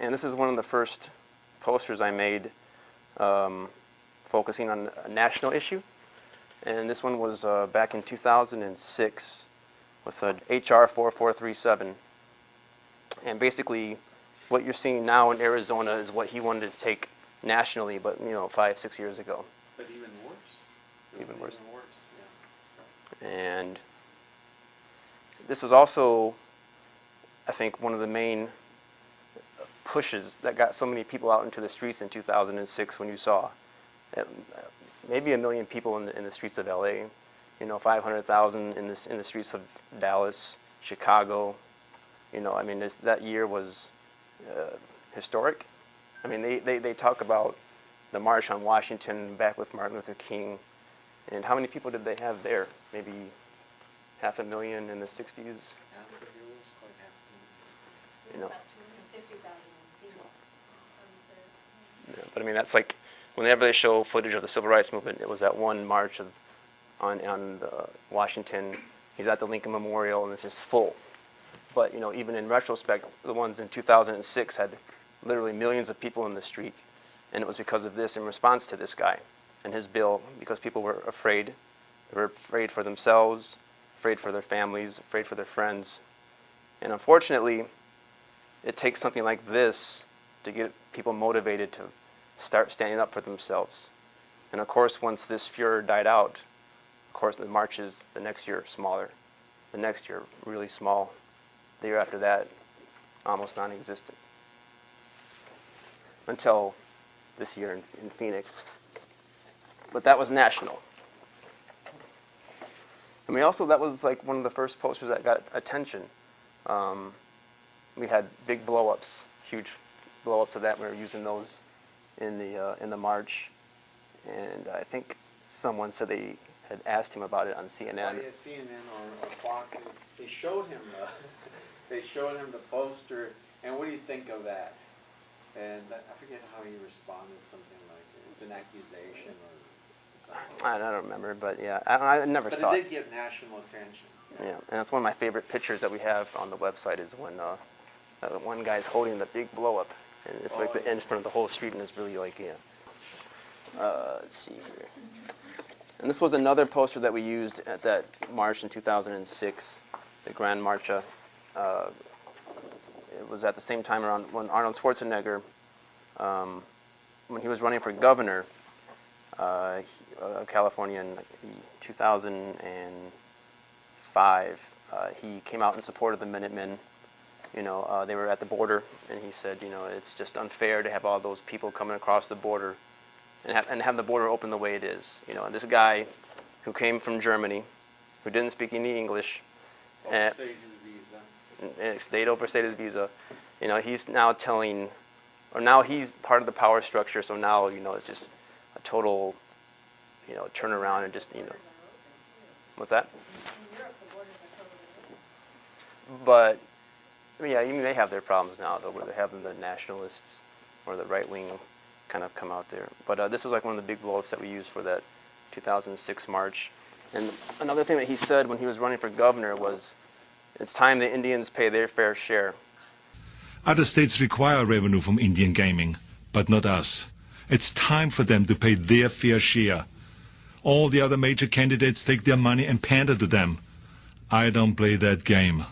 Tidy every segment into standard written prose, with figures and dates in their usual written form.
And this is one of the first posters I made focusing on a national issue. And this one was back in 2006 with HR 4437. And basically, what you're seeing now in Arizona is what he wanted to take nationally, but 5-6 years ago. But even worse. Even worse. Even worse, yeah. And this was also, I think, one of the main pushes that got so many people out into the streets in 2006 when you saw maybe 1 million people in the streets of LA, 500,000 in the streets of Dallas, Chicago. I mean, that year was historic. I mean, they talk about the March on Washington back with Martin Luther King, and how many people did they have there? Maybe 500,000 in the 60s. Yeah, it was quite hefty. About 250,000 females. Yeah, but I mean, that's like, whenever they show footage of the Civil Rights Movement, it was that one march on Washington. He's at the Lincoln Memorial, and it's just full. But even in retrospect, the ones in 2006 had literally millions of people in the street, and it was because of this, in response to this guy and his bill, because people were afraid. They were afraid for themselves, afraid for their families, afraid for their friends. And unfortunately, it takes something like this to get people motivated to start standing up for themselves. And of course, once this furor died out, of course, the marches the next year smaller, the next year really small, the year after that almost non-existent, until this year in Phoenix. But that was national. I mean, also that was like one of the first posters that got attention. We had big blow-ups, huge blow-ups of that. We were using those in the march, and I think someone said they had asked him about it on CNN. Oh, yeah, CNN or Fox. They showed him the poster, and what do you think of that? And I forget how he responded. Something like it's an accusation or something. I don't remember, but yeah, I never saw it. But it did get national attention. Yeah, and that's one of my favorite pictures that we have on the website is when one guy's holding the big blow-up, and it's like in front of the whole street, and it's really like, let's see here. And this was another poster that we used at that march in 2006, the Grand Marcha. It was at the same time around when Arnold Schwarzenegger, when he was running for governor of California in 2005, he came out in support of the Minutemen. They were at the border, and he said, it's just unfair to have all those people coming across the border and have the border open the way it is. And this guy who came from Germany, who didn't speak any English, Overstayed his visa. Overstayed his visa. He's now telling, or now he's part of the power structure, so now, it's just a total, turnaround and just, what's that? In Europe, the borders are totally open. But, yeah, even they have their problems now, though, where they're having the nationalists or the right wing kind of come out there. But this was like one of the big blow-ups that we used for that 2006 march. And another thing that he said when he was running for governor was, it's time the Indians pay their fair share. Other states require revenue from Indian gaming, but not us. It's time for them to pay their fair share. All the other major candidates take their money and pander to them. I don't play that game.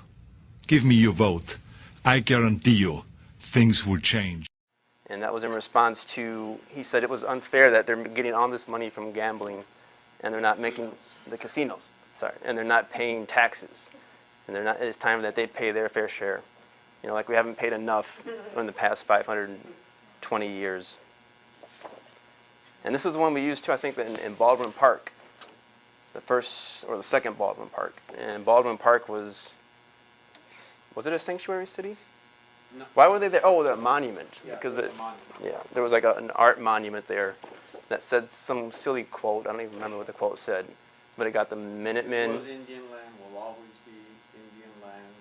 Give me your vote. I guarantee you, things will change. And that was in response to, he said it was unfair that they're getting all this money from gambling and they're not making the casinos, and they're not paying taxes. And it's time that they pay their fair share. Like we haven't paid enough in the past 520 years. And this was the one we used too, I think, in Baldwin Park, the first or the second Baldwin Park. And Baldwin Park was it a sanctuary city? No. Why were they there? Oh, the monument. Yeah, because there's a monument. Yeah, there was like an art monument there that said some silly quote. I don't even remember what the quote said, but it got the Minutemen. This was Indian land, will always be Indian land,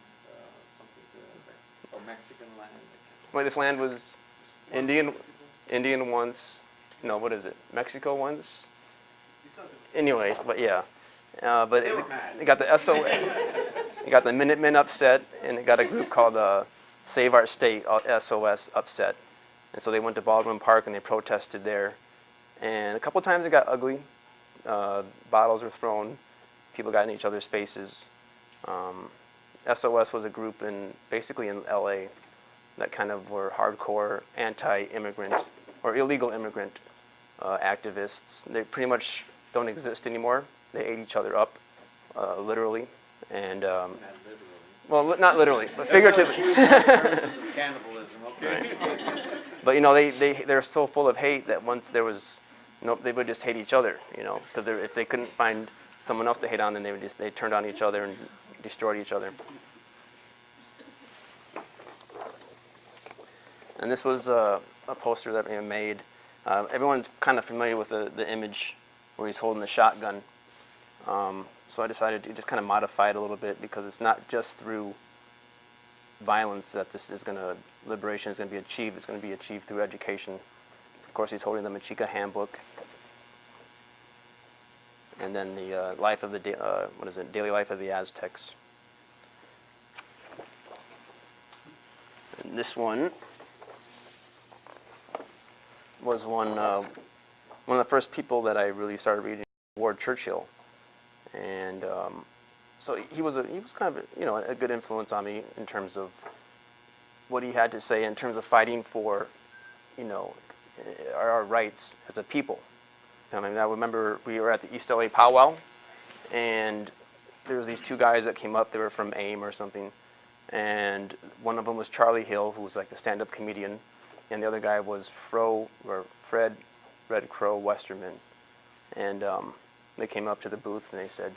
something to that, or Mexican land. Wait, this land was Indian once. No, what is it? Mexico once? Anyway, but yeah. But it got the SO. It got the Minutemen upset, and it got a group called Save Our State, SOS, upset. And so they went to Baldwin Park and they protested there. And a couple times it got ugly. Bottles were thrown. People got in each other's faces. SOS was a group basically in LA that kind of were hardcore anti-immigrant or illegal immigrant activists. They pretty much don't exist anymore. They ate each other up, literally. And Not literally. well, not literally, but figuratively. Versus cannibalism, okay? But they're so full of hate that once there was they would just hate each other, because if they couldn't find someone else to hate on, then they turned on each other and destroyed each other. And this was a poster that we made. Everyone's kind of familiar with the image where he's holding the shotgun. So I decided to just kind of modify it a little bit, because it's not just through violence that liberation is going to be achieved. It's going to be achieved through education. Of course, he's holding the Mexica handbook. And then the life of daily life of the Aztecs. And this one was one of the first people that I really started reading, Ward Churchill. And so he was kind of a good influence on me in terms of what he had to say in terms of fighting for our rights as a people. I mean, I remember we were at the East LA powwow, and there was these two guys that came up. They were from AIM or something, and one of them was Charlie Hill, who was like a stand-up comedian, and the other guy was Fred Red Crow Westerman. And they came up to the booth and they said,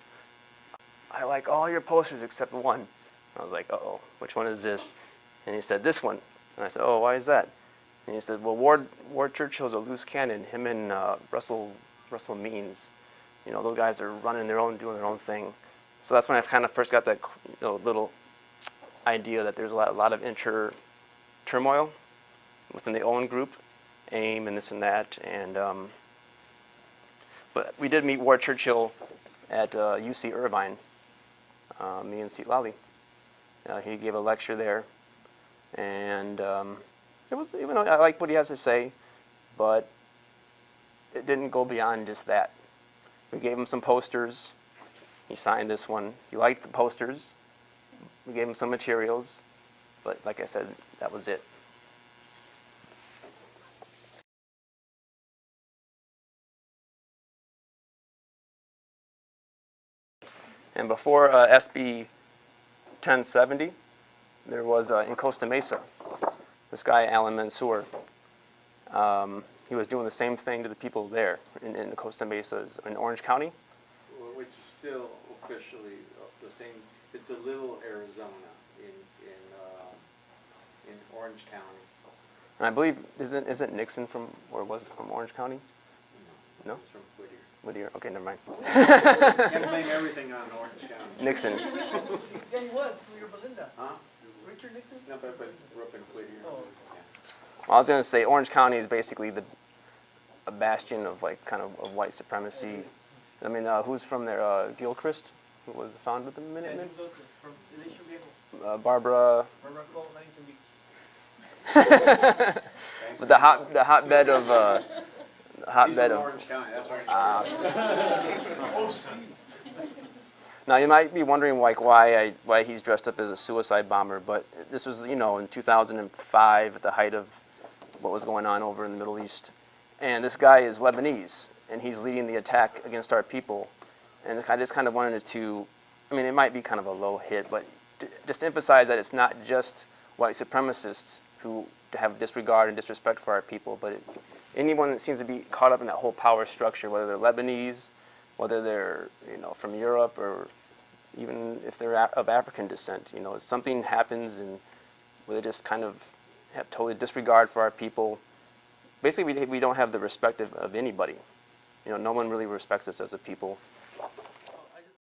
"I like all your posters except one." I was like, "Uh-oh, which one is this?" And he said, "This one." And I said, "Oh, why is that?" And he said, "Well, Ward Churchill's a loose cannon. Him and Russell Means, those guys are doing their own thing." So that's when I kind of first got that little idea that there's a lot of turmoil within the Owen group, AIM and this and that. And but we did meet Ward Churchill at UC Irvine, me and Seat Lally. He gave a lecture there, and it was, I like what he has to say, but it didn't go beyond just that. We gave him some posters. He signed this one. He liked the posters. We gave him some materials, but like I said, that was it. And before SB 1070, there was in Costa Mesa, this guy, Alan Mansour. He was doing the same thing to the people there in Costa Mesa, in Orange County. Which is still officially the same. It's a little Arizona in Orange County. And I believe, isn't Nixon from Orange County? No? It's from Whittier. Whittier. Okay, never mind. Can't blame everything on Orange County. Nixon. Yeah, he was. We were Belinda. Huh? Richard Nixon? No, but grew up in Whittier. Oh. Yeah. Well, I was going to say Orange County is basically a bastion of of white supremacy. I mean, who's from there? Gilchrist, who was the founder of the Minutemen? Yeah, Gilchrist from Alicia Viejo. Barbara. Barbara Cole, Huntington Beach. But the hotbed of He's from Orange County. That's right. Now you might be wondering why he's dressed up as a suicide bomber, but this was in 2005 at the height of what was going on over in the Middle East, and this guy is Lebanese and he's leading the attack against our people, and I just kind of wanted to, it might be kind of a low hit, but just to emphasize that it's not just white supremacists who have disregard and disrespect for our people, but anyone that seems to be caught up in that whole power structure, whether they're Lebanese, whether they're from Europe, or even if they're of African descent, something happens and where they just kind of have totally disregard for our people. Basically, we don't have the respect of anybody. No one really respects us as a people.